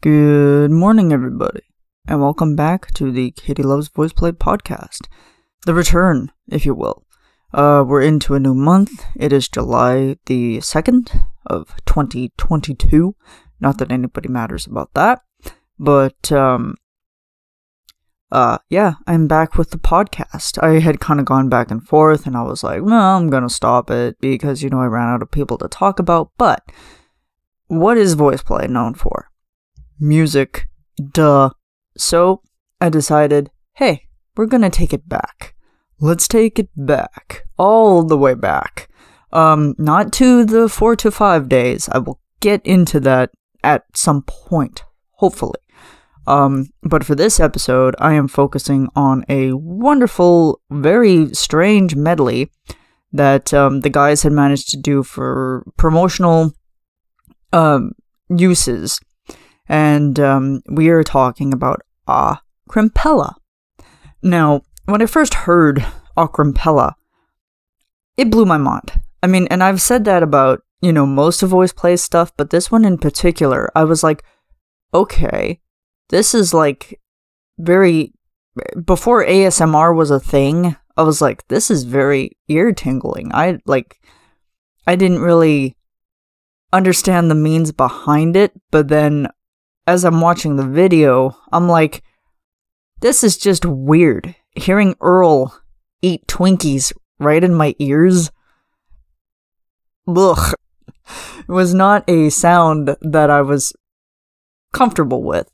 Good morning, everybody, and welcome back to the Katie Loves Voice Play podcast. The return, if you will. We're into a new month. It is July the 2nd of 2022. Not that anybody matters about that. But, yeah, I'm back with the podcast. I had kind of gone back and forth, and I was like, no, I'm gonna stop it, because, I ran out of people to talk about. But, what is voice play known for? Music. Duh. So, I decided, hey, we're gonna take it back. Let's take it back. All the way back. Not to the 4 to 5 days. I will get into that at some point, hopefully. But for this episode, I am focusing on a wonderful, very strange medley that, the guys had managed to do for promotional, uses. And, we are talking about Crimpella. Now, when I first heard Crimpella, it blew my mind. I mean, and I've said that about, most of Voice Play stuff, but this one in particular, I was like, okay, this is like very, before ASMR was a thing, I was like, this is very ear-tingling. I didn't really understand the means behind it, but then as I'm watching the video, I'm like, this is just weird. Hearing Earl eat Twinkies right in my ears, ugh, it was not a sound that I was comfortable with.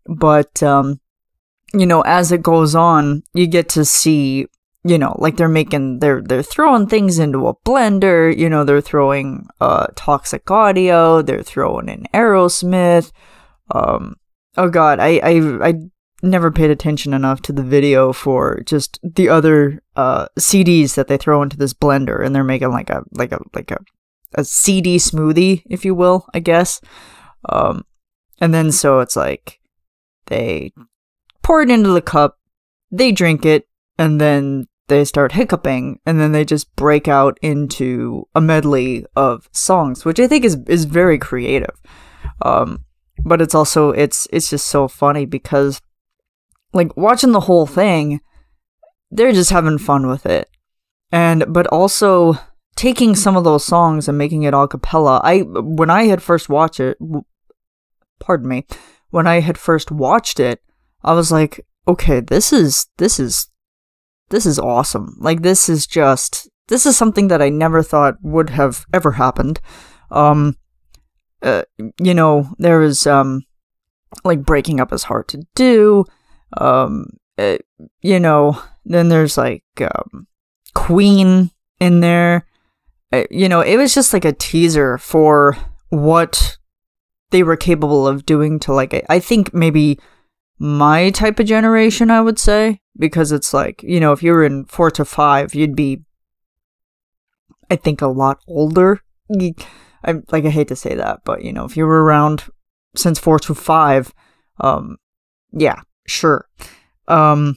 But, as it goes on, you get to see, like they're throwing things into a blender, they're throwing, Toxic Audio, they're throwing in Aerosmith, oh god, I never paid attention enough to the video for just the other, CDs that they throw into this blender, and they're making like a CD smoothie, if you will, I guess, and then so it's like, they pour it into the cup, they drink it, and then they start hiccuping, and then they just break out into a medley of songs, which I think is very creative. But it's also, it's just so funny because, like, watching the whole thing, they're just having fun with it. But also, taking some of those songs and making it a cappella, when I had first watched it, I was like, okay, this is awesome. Like, this is something that I never thought would have ever happened. There was, like, Breaking Up Is Hard to Do, then there's, like, Queen in there. It was just like a teaser for what they were capable of doing to, like, I think maybe my type of generation, I would say, because it's like, if you were in 4 to 5, you'd be, I think, a lot older. I hate to say that, but, if you were around since 4 to 5, yeah, sure. I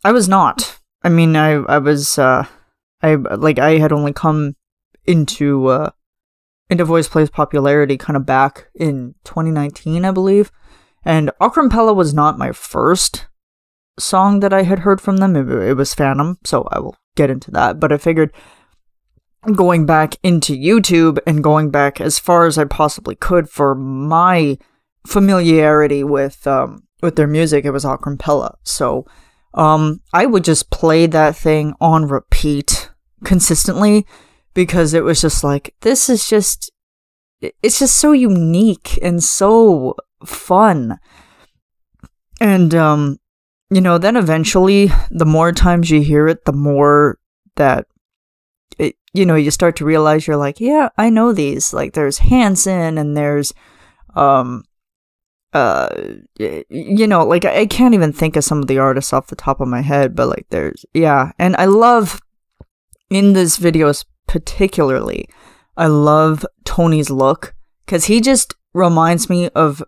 was not. I mean, I was, I had only come into Voice Play's popularity kind of back in 2019, I believe. And Crimpella was not my first song that I had heard from them. It was Phantom, so I will get into that. But I figured going back into YouTube and going back as far as I possibly could for my familiarity with their music, it was Crimpella. So I would just play that thing on repeat consistently, because it was just like, it's just so unique and so fun. And, then eventually, the more times you hear it, the more that, you start to realize you're like, yeah, I know these. Like, there's Hanson, and there's, like, I can't even think of some of the artists off the top of my head, but, like, there's, yeah. And I love, in this video particularly, I love Tony's look, because he just reminds me of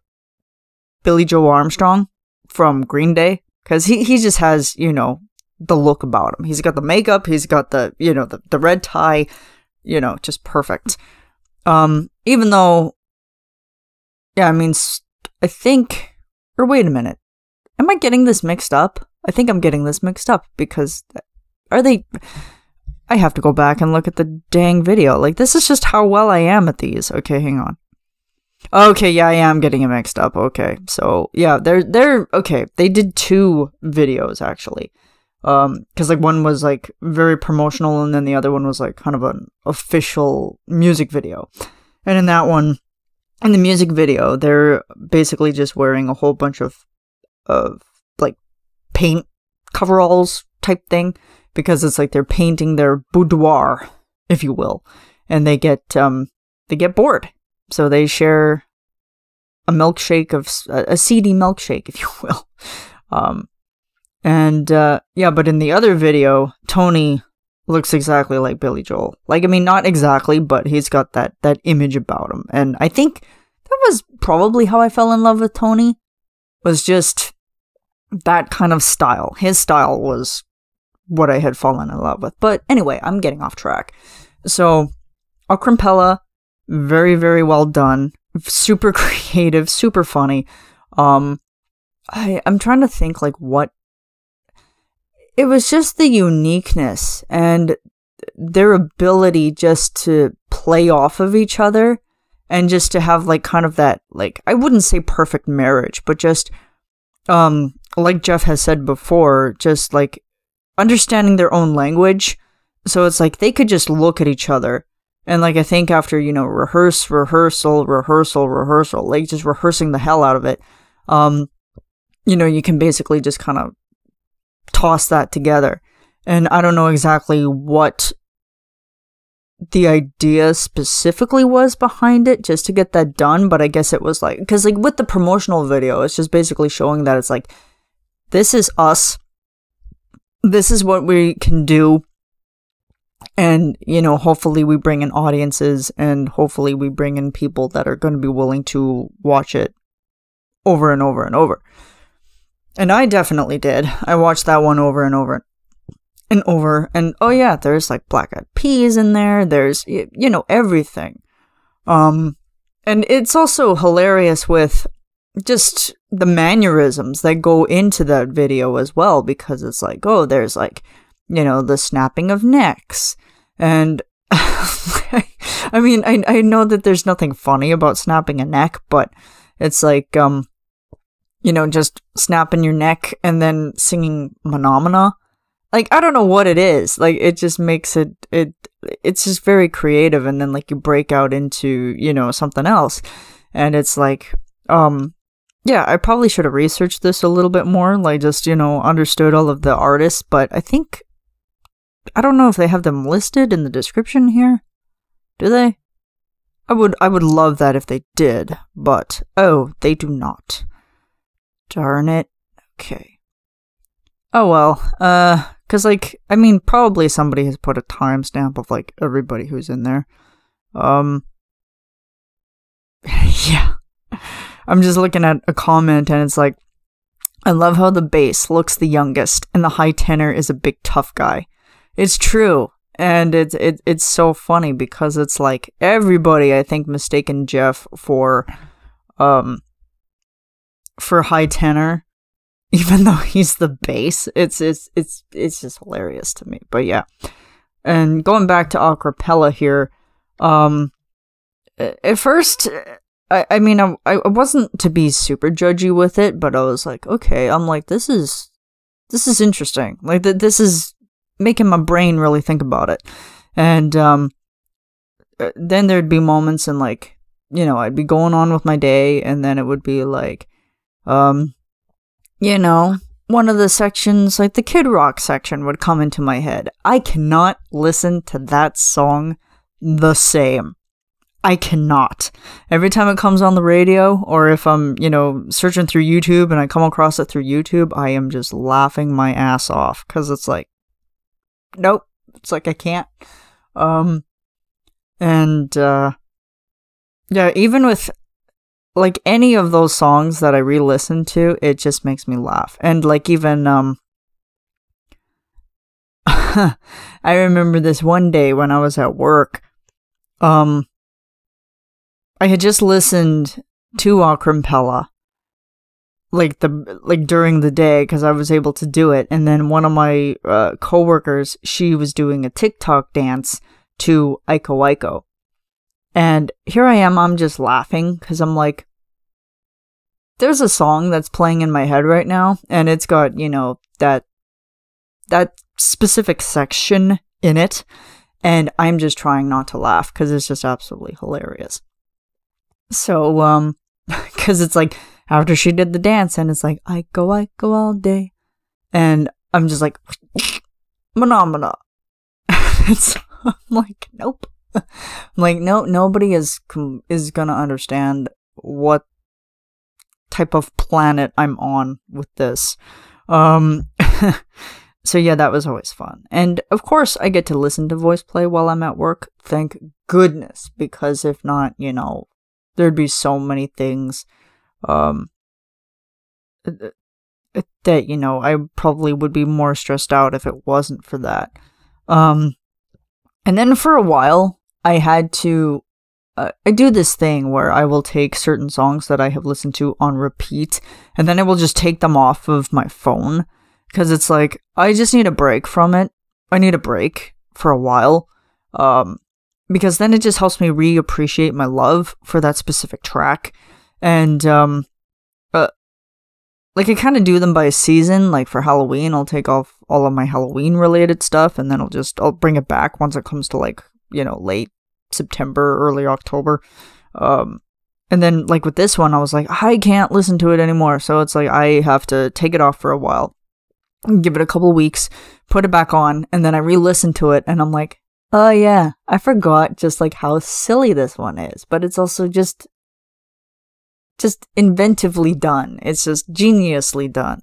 Billy Joe Armstrong from Green Day, because he just has, the look about him. He's got the makeup, he's got the, the red tie, you know, just perfect. Even though, yeah, I mean, I think, or wait a minute, am I getting this mixed up? I think I'm getting this mixed up because I have to go back and look at the dang video. Like, this is just how well I am at these. Okay, hang on. Okay, yeah, I am getting it mixed up. Okay, so yeah, they're okay. They did 2 videos actually, because like one was like very promotional, and then the other one was like kind of an official music video. And in that one, in the music video, they're basically just wearing a whole bunch of like paint coveralls type thing, because it's like they're painting their boudoir, if you will, and they get bored. So they share a milkshake a seedy milkshake, if you will. Yeah, but in the other video, Tony looks exactly like Billy Joel. Like, I mean, not exactly, but he's got that image about him. And I think that was probably how I fell in love with Tony, was just that kind of style. His style was what I had fallen in love with. But anyway, I'm getting off track. So, Acapella, very, very well done. Super creative, super funny. I'm trying to think like what... It was just the uniqueness and their ability just to play off of each other and just to have like kind of that, like, I wouldn't say perfect marriage, but just, like Jeff has said before, just like understanding their own language. So it's like they could just look at each other. And like, I think after, you know, rehearsal, like just rehearsing the hell out of it, you know, you can basically just kind of toss that together. And I don't know exactly what the idea specifically was behind it just to get that done, but I guess it was like, because like with the promotional video, it's just basically showing that it's like, this is us, this is what we can do. And, you know, hopefully we bring in audiences, and hopefully we bring in people that are going to be willing to watch it over and over and over. And I definitely did. I watched that one over and over and over. And oh yeah, there's like Black Eyed Peas in there. There's, you know, everything. And it's also hilarious with just the mannerisms that go into that video as well, because it's like, oh, there's like, you know, the snapping of necks. And I mean, I know that there's nothing funny about snapping a neck, but it's like, you know, just snapping your neck and then singing Phenomena. Like, I don't know what it is. Like, it just makes it's just very creative. And then like you break out into, you know, something else. And it's like, yeah, I probably should have researched this a little bit more. Like, just, you know, understood all of the artists, but I don't know if they have them listed in the description here. Do they? I would love that if they did, but oh, they do not. Darn it. Okay. Oh well, cause like, I mean, probably somebody has put a timestamp of like everybody who's in there. Yeah. I'm just looking at a comment and it's like, I love how the bass looks the youngest and the high tenor is a big tough guy. It's true. And it's so funny because it's like everybody, I think, mistaken Jeff for high tenor, even though he's the bass. It's just hilarious to me. But yeah. And going back to Acapella here, at first, I mean, I wasn't to be super judgy with it, but I was like, okay, I'm like, this is interesting. Like, this is making my brain really think about it. And then there'd be moments and like, you know, I'd be going on with my day, and then it would be like, you know, one of the sections, like the Kid Rock section, would come into my head. I cannot listen to that song the same. I cannot. Every time it comes on the radio, or if I'm, you know, searching through YouTube and I come across it through YouTube, I am just laughing my ass off, because it's like, nope, it's like I can't. Yeah, even with like any of those songs that I re-listen to, it just makes me laugh. And like even I remember this one day when I was at work, I had just listened to Acrompella like during the day because I was able to do it, and then one of my coworkers, she was doing a TikTok dance to Aiko Aiko, and here I am, I'm just laughing because I'm like, there's a song that's playing in my head right now, and it's got, you know, that specific section in it, and I'm just trying not to laugh because it's just absolutely hilarious. So, because it's like, after she did the dance, and it's like, I go all day, and I'm just like, phenomena. I'm like, nope. I'm like, no, nobody is gonna understand what type of planet I'm on with this. So yeah, that was always fun. And of course, I get to listen to voice play while I'm at work. Thank goodness, because if not, you know, there'd be so many things that, you know, I probably would be more stressed out if it wasn't for that. And then for a while, I had to I do this thing where I will take certain songs that I have listened to on repeat, and then I will just take them off of my phone, because it's like, I just need a break from it. I need a break for a while, because then it just helps me reappreciate my love for that specific track. And like, I kind of do them by season. Like for Halloween, I'll take off all of my Halloween related stuff, and then I'll bring it back once it comes to, like, you know, late September, early October. And then, like, with this one, I was like, I can't listen to it anymore. So it's like, I have to take it off for a while, give it a couple weeks, put it back on, and then I re-listen to it, and I'm like, oh yeah, I forgot just, like, how silly this one is. But it's also just inventively done. It's just geniusly done.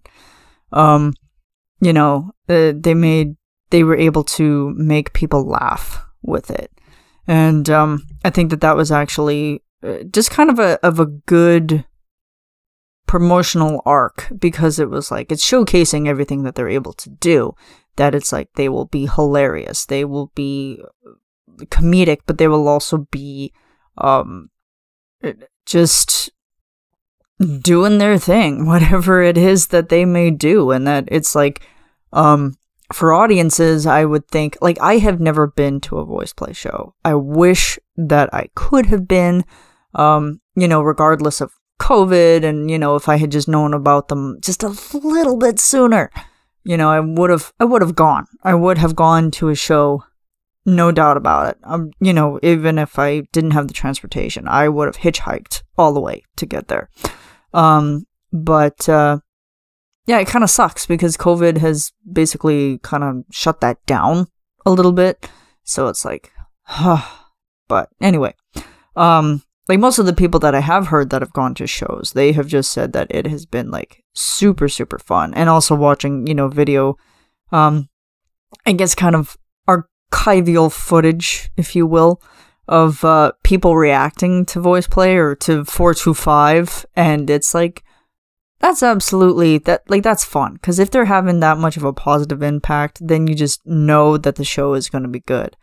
You know, they were able to make people laugh with it. And I think that was actually just kind of a good promotional arc, because it was like, it's showcasing everything that they're able to do. That it's like, they will be hilarious, they will be comedic, but they will also be just doing their thing, whatever it is that they may do. And that it's like, for audiences, I would think, like, I have never been to a voice play show. I wish that I could have been, you know, regardless of COVID, and, you know, if I had just known about them just a little bit sooner, you know, I would have gone. I would have gone to a show, no doubt about it. You know, even if I didn't have the transportation, I would have hitchhiked all the way to get there. But yeah, it kind of sucks because COVID has basically kind of shut that down a little bit. So it's like, but anyway, like, most of the people that I have heard that have gone to shows, they have just said that it has been, like, super, super fun. And also watching, you know, video, I guess kind of archival footage, if you will, of people reacting to voice play or to 425, and it's like, that's absolutely, that's fun, because if they're having that much of a positive impact, then you just know that the show is going to be good.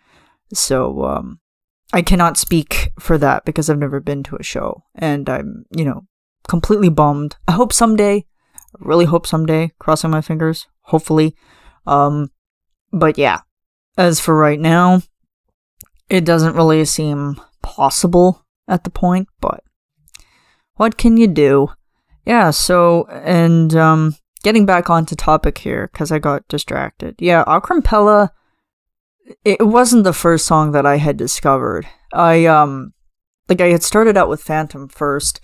So I cannot speak for that because I've never been to a show, and I'm, you know, completely bummed. I hope someday, I really hope someday, crossing my fingers, hopefully. But yeah, as for right now, it doesn't really seem possible at the point, but what can you do? Yeah, so, and getting back onto topic here, because I got distracted. Yeah, Acrompella, it wasn't the first song that I had discovered. I had started out with Phantom first,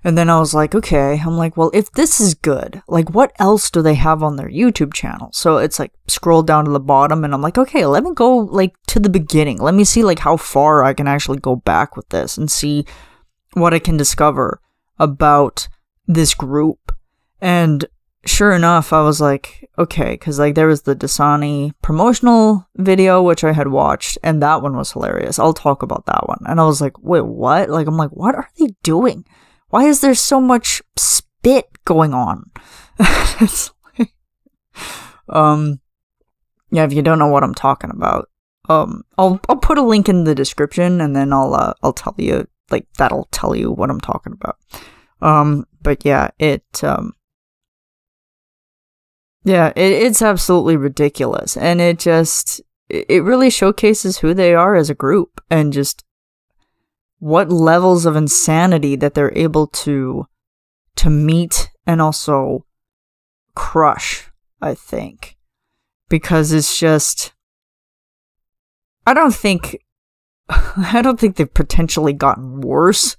and then I was like, okay, I'm like, well, if this is good, like, what else do they have on their YouTube channel? So it's like, scroll down to the bottom, and I'm like, okay, let me go, like, to the beginning. Let me see, like, how far I can actually go back with this and see what I can discover about this group. And sure enough, I was like, okay, because, like, there was the Dasani promotional video, which I had watched, and that one was hilarious. I'll talk about that one. And I was like, wait, what? Like, I'm like, what are they doing? Why is there so much spit going on? It's like, yeah, if you don't know what I'm talking about, I'll put a link in the description, and then I'll tell you, like, that'll tell you what I'm talking about. But yeah, it's absolutely ridiculous, and it really showcases who they are as a group, and just what levels of insanity that they're able to meet and also crush, I think. Because it's just, I don't think they've potentially gotten worse.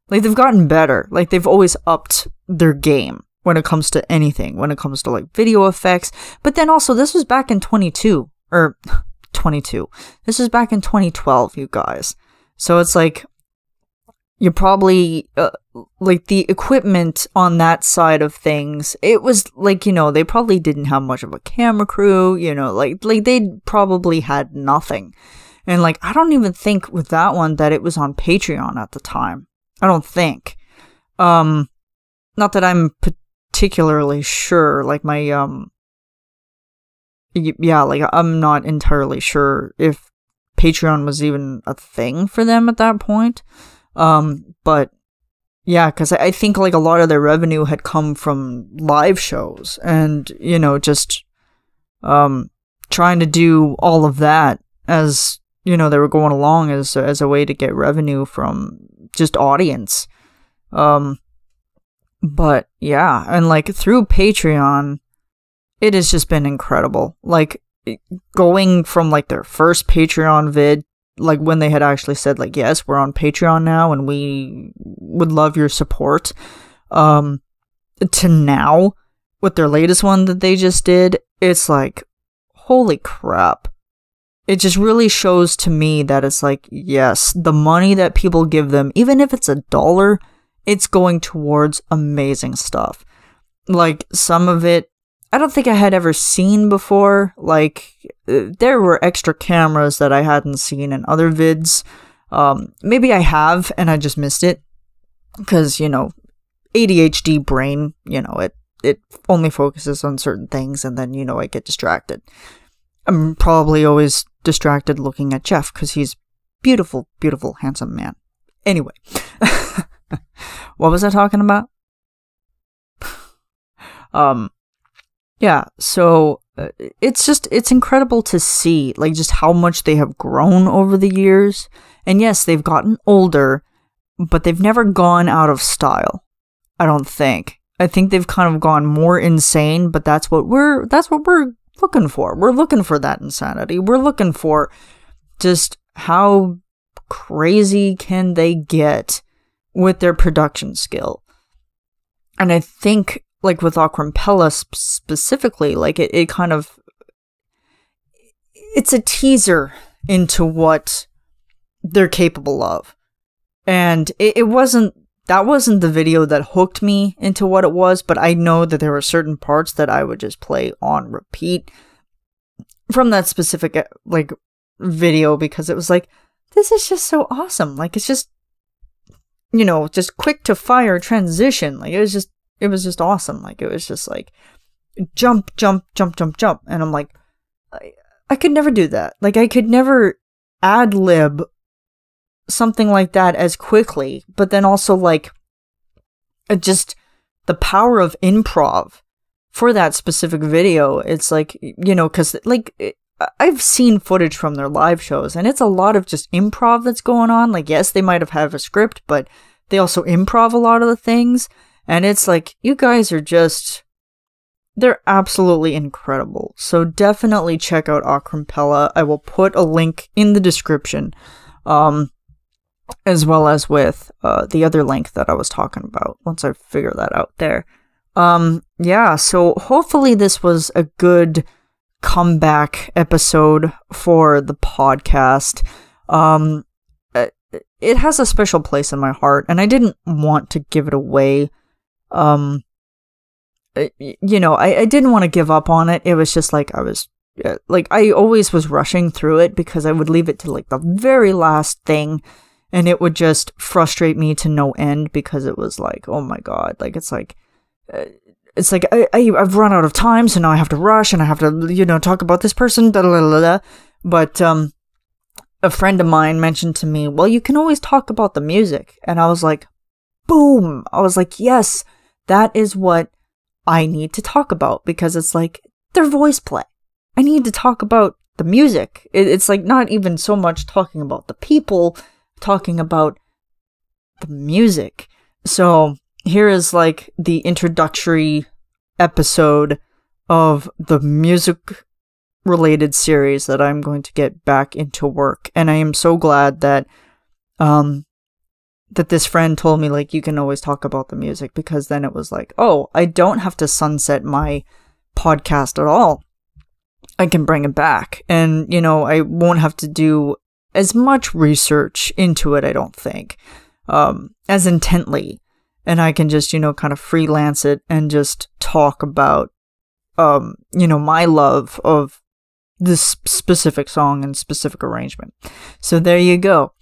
Like, they've gotten better. Like, they've always upped their game when it comes to anything, when it comes to, like, video effects. But then also, this was back in 22. This was back in 2012, you guys. So it's like, you probably, like, the equipment on that side of things, it was, like, you know, they probably didn't have much of a camera crew, you know, like they probably had nothing. And, like, I don't even think with that one that it was on Patreon at the time. I don't think. Not that I'm particularly sure, like, my, yeah, like, I'm not entirely sure if Patreon was even a thing for them at that point. But yeah, because I think, like, a lot of their revenue had come from live shows and, you know, just, trying to do all of that as, you know, they were going along as a way to get revenue from just audience. But yeah, and, like, through Patreon, it has just been incredible. Like, going from, like, their first Patreon vid, like, when they had actually said, like, yes, we're on Patreon now and we would love your support, to now, with their latest one that they just did, it's like, holy crap. It just really shows to me that it's like, yes, the money that people give them, even if it's $1, it's going towards amazing stuff. Like, some of it, I don't think I had ever seen before. Like, there were extra cameras that I hadn't seen in other vids. Maybe I have, and I just missed it. Because, you know, ADHD brain, you know, it only focuses on certain things, and then, you know, I get distracted. I'm probably always distracted looking at Jeff, because he's beautiful, beautiful, handsome man. Anyway. What was I talking about? Yeah, so it's incredible to see, like, just how much they have grown over the years. And yes, they've gotten older, but they've never gone out of style, I don't think. I think they've kind of gone more insane, but that's what we're looking for. We're looking for that insanity. We're looking for just how crazy can they get with their production skill. And I think, like, with Aquampella specifically, like, it kind of, it's a teaser into what they're capable of. And that wasn't the video that hooked me into what it was, but I know that there were certain parts that I would just play on repeat from that specific, like, video, because it was like, this is just so awesome. Like, it's just, you know, just quick to fire transition. Like, it was just awesome. Like, it was just like, jump, jump, jump, jump, jump. And I'm like, I could never do that. Like, I could never ad-lib something like that as quickly. But then also, like, just the power of improv for that specific video. It's like, you know, because, like, I've seen footage from their live shows, and it's a lot of just improv that's going on. Like, yes, they might have had a script, but they also improv a lot of the things. And it's like, you guys are just, they're absolutely incredible. So definitely check out Aquampella. I will put a link in the description, as well as with the other link that I was talking about, once I figure that out there. Yeah, so hopefully this was a good comeback episode for the podcast. It has a special place in my heart, and I didn't want to give it away. You know, I didn't want to give up on it. It was just like, I always was rushing through it because I would leave it to, like, the very last thing, and it would just frustrate me to no end, because it was like, oh my god, like, it's like I've run out of time, so now I have to rush, and I have to, you know, talk about this person, blah, blah, blah, blah. But a friend of mine mentioned to me, well, you can always talk about the music. And I was like, boom. I was like, yes, that is what I need to talk about, because it's like their voice play. I need to talk about the music. It's like not even so much talking about the people, talking about the music. So here is like the introductory episode of the music related series that I'm going to get back into work. And I am so glad that that this friend told me, like, you can always talk about the music, because then it was like, oh, I don't have to sunset my podcast at all. I can bring it back. And, you know, I won't have to do as much research into it, I don't think, as intently. And I can just, you know, kind of freelance it and just talk about, you know, my love of this specific song and specific arrangement. So there you go.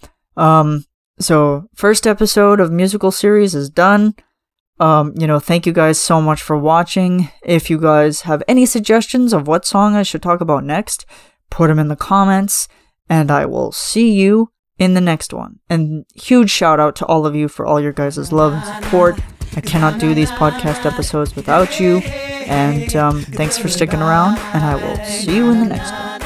So first episode of musical series is done. You know, thank you guys so much for watching. If you guys have any suggestions of what song I should talk about next, put them in the comments, and I will see you in the next one. And huge shout out to all of you for all your guys' love and support. I cannot do these podcast episodes without you. And thanks for sticking around, and I will see you in the next one.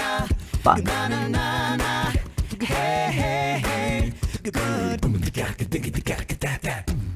Bye.